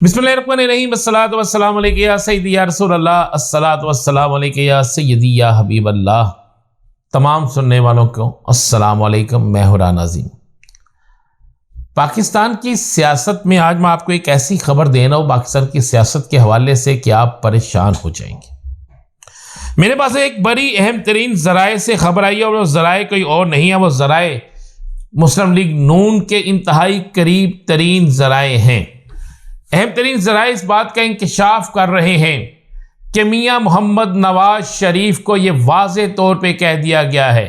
बिस्मिल्लाहिर्रहमानिर्रहीम अस्सलातु वस्सलामु अलैका या सय्यदी या रसूल अल्लाह अस्सलातु वस्सलामु अलैका या सय्यदी या हबीब अल्लाह। तमाम सुनने वालों को अस्सलामु अलैकुम। मैं हूं राना अज़ीम। पाकिस्तान की सियासत में आज मैं आपको एक ऐसी खबर दे रहा हूं पाकिस्तान की सियासत के हवाले से कि आप परेशान हो जाएंगे। मेरे पास एक बड़ी अहम तरीन ज़राए से खबर आई है और वो ज़राए कोई और नहीं है, वो ज़राए मुस्लिम लीग नून के इंतहाई करीब तरीन ज़राए हैं। अहम तरीन ज़राए इस बात का इंकशाफ कर रहे हैं कि मियाँ मोहम्मद नवाज शरीफ को यह वाज़े तौर पे कह दिया गया है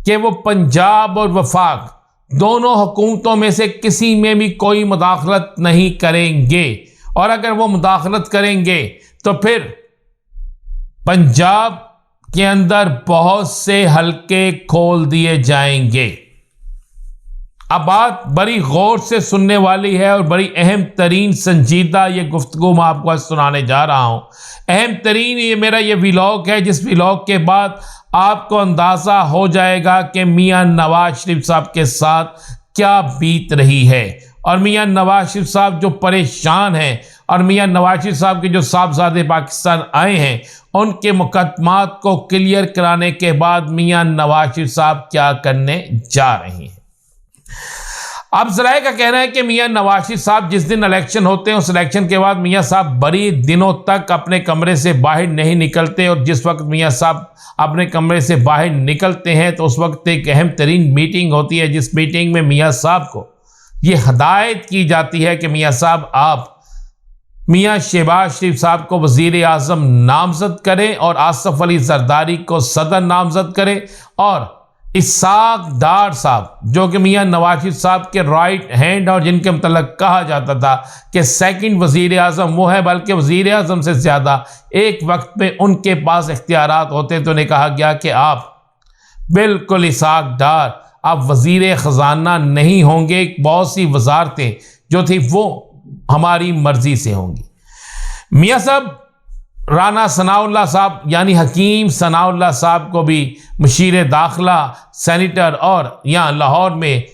कि वो पंजाब और वफाक दोनों हुकूमतों में से किसी में भी कोई मुदाखलत नहीं करेंगे, और अगर वो मुदाखलत करेंगे तो फिर पंजाब के अंदर बहुत से हलके खोल दिए जाएंगे। अब बात बड़ी गौर से सुनने वाली है और बड़ी अहम तरीन संजीदा ये गुफ्तगू मैं आपको आज सुनाने जा रहा हूँ। अहम तरीन ये मेरा ये व्लॉग है, जिस व्लॉग के बाद आपको अंदाज़ा हो जाएगा कि मियाँ नवाज शरीफ साहब के साथ क्या बीत रही है, और मियाँ नवाज शरीफ साहब जो परेशान हैं, और मियाँ नवाज शरीफ साहब के जो साहबजादे पाकिस्तान आए हैं उनके मुकदमात को क्लियर कराने के बाद मियाँ नवाज शरीफ साहब क्या करने जा रहे हैं। अब ज़राए का कहना है कि मियाँ नवाज शरीफ साहब जिस दिन इलेक्शन होते हैं उस इलेक्शन के बाद मियाँ साहब बड़ी दिनों तक अपने कमरे से बाहर नहीं निकलते, और जिस वक्त मियाँ साहब अपने कमरे से बाहर निकलते हैं तो उस वक्त एक अहम तरीन मीटिंग होती है, जिस मीटिंग में मियाँ साहब को ये हदायत की जाती है कि मियाँ साहब आप मियाँ शहबाज शरीफ साहब को वज़ीर आज़म नामज़द करें और आसफ अली जरदारी को सदर नामज़द करें, और इसाक डार साहब जो कि मियाँ नवाज शरीफ साहब के राइट हैंड और जिनके मतलब कहा जाता था कि सेकंड वज़ीर आज़म वो है, बल्कि वज़ीर आज़म से ज़्यादा एक वक्त पे उनके पास इख्तियारात होते, तो उन्हें कहा गया कि आप बिल्कुल इसाक डार आप वज़ीर ख़जाना नहीं होंगे, बहुत सी वजारतें जो थी वो हमारी मर्ज़ी से होंगी। मियाँ साहब राना सनाउल्लाह साहब यानी हकीम सनाउल्लाह साहब को भी मशीर दाखिला सेनेटर और यहाँ लाहौर में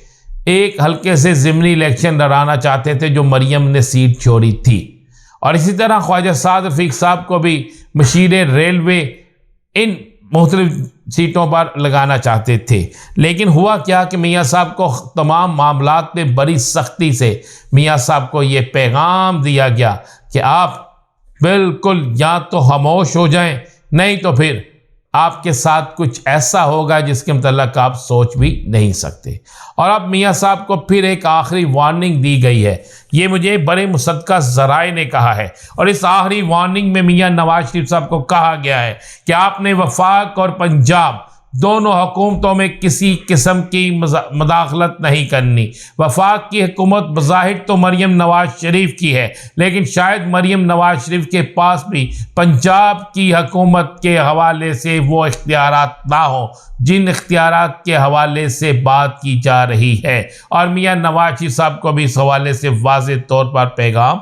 एक हल्के से ज़िमनी इलेक्शन लड़ाना चाहते थे जो मरियम ने सीट छोड़ी थी, और इसी तरह ख्वाजा साद रफ़ीक साहब को भी मशीर रेलवे इन मुख्तलिफ सीटों पर लगाना चाहते थे। लेकिन हुआ क्या कि मियाँ साहब को तमाम मामलात में बड़ी सख्ती से मियाँ साहब को ये पैगाम दिया गया कि आप बिल्कुल या तो खामोश हो जाएं, नहीं तो फिर आपके साथ कुछ ऐसा होगा जिसके मतलब आप सोच भी नहीं सकते। और अब मियाँ साहब को फिर एक आखिरी वार्निंग दी गई है, ये मुझे बड़े मुसद्दक़ा ज़राए ने कहा है, और इस आखिरी वार्निंग में मियाँ नवाज शरीफ साहब को कहा गया है कि आपने वफाक और पंजाब दोनों हुकूमतों में किसी किस्म की मुदाखलत नहीं करनी। वफाक की हुकूमत बज़ाहिर तो मरियम नवाज शरीफ की है, लेकिन शायद मरियम नवाज शरीफ के पास भी पंजाब की हुकूमत के हवाले से वो इख्तियारात ना हो जिन इख्तियारात के हवाले से बात की जा रही है, और मियाँ नवाज शरीफ साहब को भी इस हवाले से वाज़े तौर पर पैगाम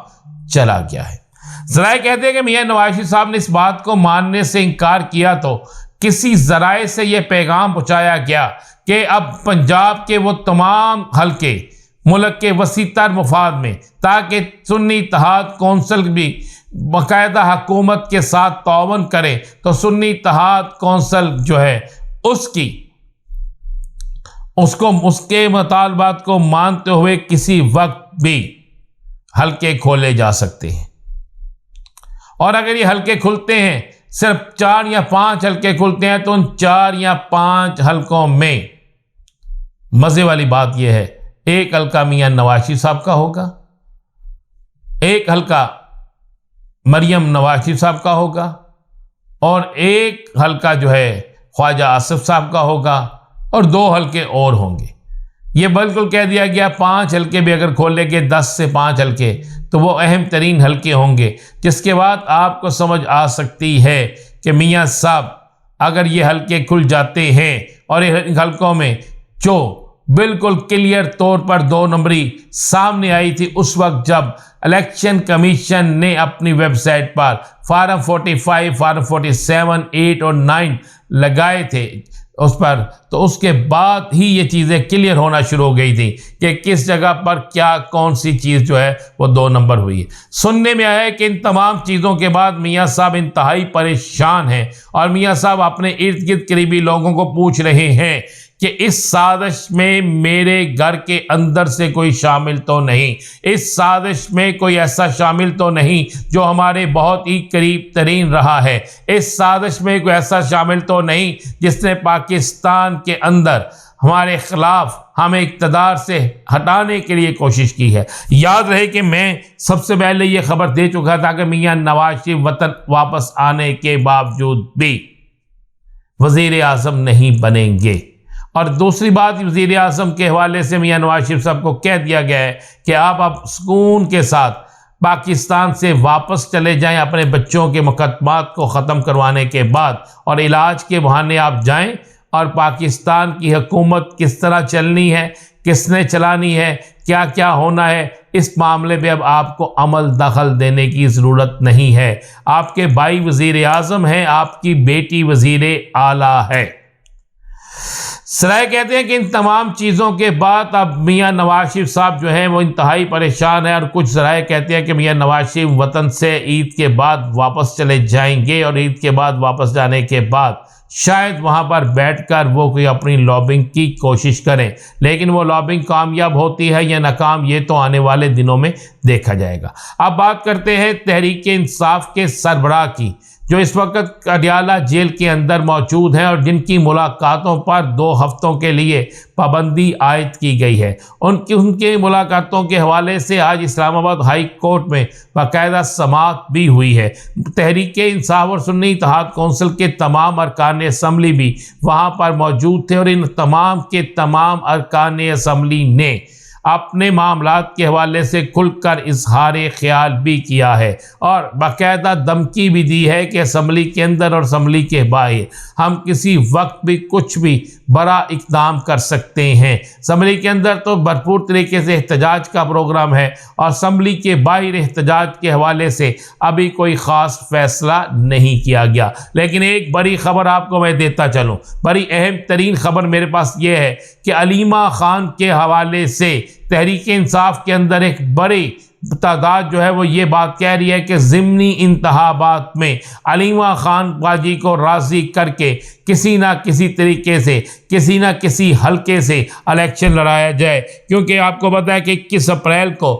चला गया है। ज़राए कहते हैं कि मियाँ नवाज शरीफ साहब ने इस बात को मानने से इनकार किया तो किसी ज़राए से यह पैगाम पहुँचाया गया कि अब पंजाब के वो तमाम हल्के मुल्क के वसीतर मफाद में, ताकि सुन्नी इत्तेहाद कौंसिल भी बाकायदा हुकूमत के साथ ताउन करे, तो सुन्नी इत्तेहाद कौंसिल जो है उसके मुतालबात को मानते हुए किसी वक्त भी हल्के खोले जा सकते हैं। और अगर ये हल्के खुलते हैं, सिर्फ 4 या 5 हल्के खुलते हैं, तो उन 4 या 5 हल्कों में मजे वाली बात यह है, एक हल्का मियाँ नवाज शरीफ साहब का होगा, एक हल्का मरियम नवाज शरीफ साहब का होगा, और एक हल्का जो है ख्वाजा आसिफ साहब का होगा, और 2 हल्के और होंगे। ये बिल्कुल कह दिया गया 5 हल्के भी अगर खोल लेंगे, 10 से 5 हल्के, तो वो अहम तरीन हल्के होंगे, जिसके बाद आपको समझ आ सकती है कि मियाँ साहब अगर ये हल्के खुल जाते हैं, और इन हल्कों में जो बिल्कुल क्लियर तौर पर 2 नंबरी सामने आई थी उस वक्त जब इलेक्शन कमीशन ने अपनी वेबसाइट पर फार्म 45, फार्म 47, 8 और 9 लगाए थे, उस पर, तो उसके बाद ही ये चीज़ें क्लियर होना शुरू हो गई थी कि किस जगह पर क्या कौन सी चीज़ जो है वो 2 नंबर हुई है। सुनने में आया है कि इन तमाम चीज़ों के बाद मियाँ साहब इंतहाई परेशान हैं और मियाँ साहब अपने इर्द गिर्द करीबी लोगों को पूछ रहे हैं कि इस साजिश में मेरे घर के अंदर से कोई शामिल तो नहीं, इस साजिश में कोई ऐसा शामिल तो नहीं जो हमारे बहुत ही करीब तरीन रहा है, इस साजिश में कोई ऐसा शामिल तो नहीं जिसने पाकिस्तान के अंदर हमारे खिलाफ हमें इक़्तिदार से हटाने के लिए कोशिश की है। याद रहे कि मैं सबसे पहले ये खबर दे चुका था कि मियाँ नवाज शरीफ वतन वापस आने के बावजूद भी वज़ीर आज़म नहीं बनेंगे। और दूसरी बात, वज़ीर आज़म के हवाले से मियाँ नवाज शरीफ साहब को कह दिया गया है कि आप अब सुकून के साथ पाकिस्तान से वापस चले जाएं अपने बच्चों के मुकदमात को ख़त्म करवाने के बाद, और इलाज के बहाने आप जाएं, और पाकिस्तान की हुकूमत किस तरह चलनी है, किसने चलानी है, क्या क्या होना है, इस मामले पे अब आपको अमल दखल देने की ज़रूरत नहीं है। आपके भाई वज़ीर आज़म हैं, आपकी बेटी वज़ीर आला है। सराय कहते हैं कि इन तमाम चीज़ों के बाद अब मियाँ नवाज शरीफ साहब जो हैं वो इंतहाई परेशान है, और कुछ सराय कहते हैं कि मियाँ नवाज शरीफ वतन से ईद के बाद वापस चले जाएंगे, और ईद के बाद वापस जाने के बाद शायद वहाँ पर बैठकर वो कोई अपनी लॉबिंग की कोशिश करें, लेकिन वो लॉबिंग कामयाब होती है या नाकाम, ये तो आने वाले दिनों में देखा जाएगा। अब बात करते हैं तहरीक इंसाफ के सरबराह की, जो इस वक्त अडियाला जेल के अंदर मौजूद हैं और जिनकी मुलाकातों पर 2 हफ्तों के लिए पाबंदी आयद की गई है। उनके मुलाकातों के हवाले से आज इस्लामाबाद हाई कोर्ट में बाकायदा समाअत भी हुई है। तहरीक इंसाफ और सुन्नी इत्तेहाद कौंसिल के तमाम अरकान असम्बली भी वहाँ पर मौजूद थे, और इन तमाम के तमाम अरकान असम्बली ने अपने मामलात के हवाले से खुलकर इजहार ख्याल भी किया है, और बाकायदा धमकी भी दी है कि असम्बली के अंदर और असम्बली के बाहर हम किसी वक्त भी कुछ भी बड़ा इक़दाम कर सकते हैं। असम्बली के अंदर तो भरपूर तरीके से एहतजाज का प्रोग्राम है, और असम्बली के बाहर एहतजाज के हवाले से अभी कोई ख़ास फैसला नहीं किया गया। लेकिन एक बड़ी ख़बर आपको मैं देता चलूँ, बड़ी अहम तरीन ख़बर मेरे पास ये है कि अलीमा ख़ान के हवाले से तहरीक इंसाफ के अंदर एक बड़ी तादाद जो है वो ये बात कह रही है कि ज़िमनी इंतखाबात में अलीमा ख़ान बाजी को राज़ी करके किसी ना किसी तरीके से किसी ना किसी हल्के से इलेक्शन लड़ाया जाए, क्योंकि आपको पता है कि 21 अप्रैल को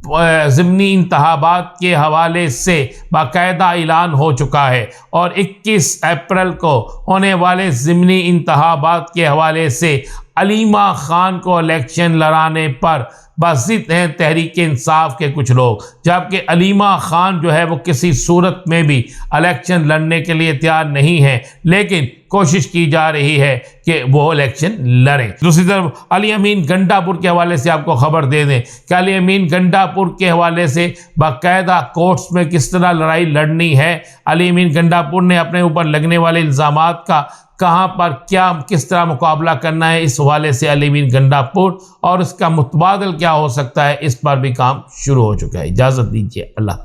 ज़िमनी इंतखाबात के हवाले से बाकायदा ऐलान हो चुका है, और 21 अप्रैल को होने वाले ज़िमनी इंतखाबात के हवाले से अलीमा ख़ान को इलेक्शन लड़ाने पर बाज़िद हैं तहरीक इंसाफ के कुछ लोग, जबकि अलीमा ख़ान जो है वो किसी सूरत में भी इलेक्शन लड़ने के लिए तैयार नहीं है, लेकिन कोशिश की जा रही है कि वो इलेक्शन लड़ें। दूसरी तरफ अली अमीन गंडापुर के हवाले से आपको खबर दे दें कि अली अमीन गंडापुर के हवाले से बाकायदा कोर्ट्स में किस तरह लड़ाई लड़नी है। अली अमीन गंडापुर ने अपने ऊपर लगने वाले इल्ज़ामात का कहाँ पर क्या किस तरह मुकाबला करना है, इस हवाले से अली अमीन गंडापुर और उसका मुतबादल क्या हो सकता है, इस पर भी काम शुरू हो चुका है। इजाज़त दीजिए, अल्लाह।